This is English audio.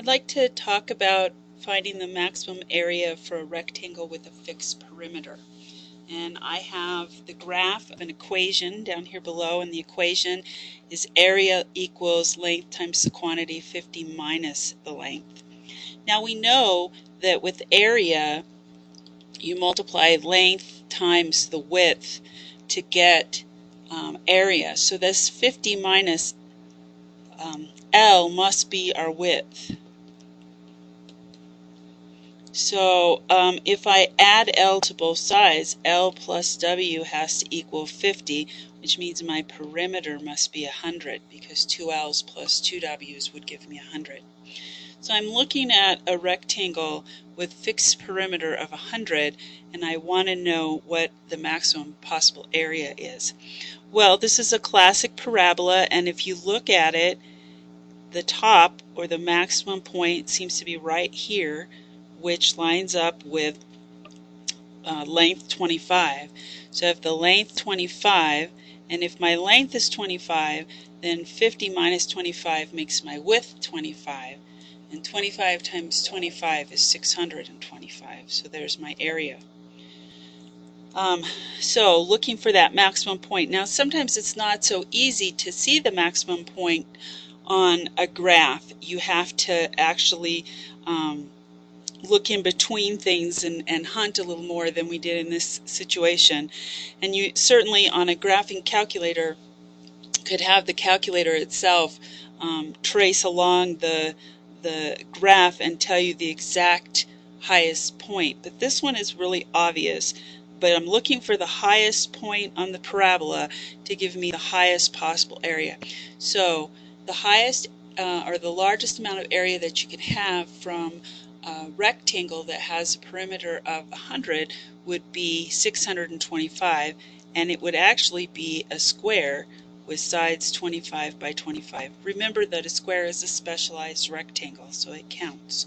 I'd like to talk about finding the maximum area for a rectangle with a fixed perimeter. And I have the graph of an equation down here below, and the equation is area equals length times the quantity 50 minus the length. Now we know that with area you multiply length times the width to get area. So this 50 minus L must be our width. So if I add L to both sides, L plus W has to equal 50, which means my perimeter must be 100, because 2 L's plus 2 W's would give me 100. So I'm looking at a rectangle with fixed perimeter of 100, and I want to know what the maximum possible area is. Well, this is a classic parabola, and if you look at it, the top, or the maximum point, seems to be right here, which lines up with length 25. So if the length 25, and if my length is 25, then 50 minus 25 makes my width 25, and 25 times 25 is 625. So there's my area. So looking for that maximum point. Now sometimes it's not so easy to see the maximum point on a graph. You have to actually look in between things and hunt a little more than we did in this situation. And you certainly on a graphing calculator could have the calculator itself trace along the graph and tell you the exact highest point. But this one is really obvious. But I'm looking for the highest point on the parabola to give me the highest possible area. So the highest or the largest amount of area that you can have from a rectangle that has a perimeter of 100 would be 625, and it would actually be a square with sides 25 by 25. Remember that a square is a specialized rectangle, so it counts.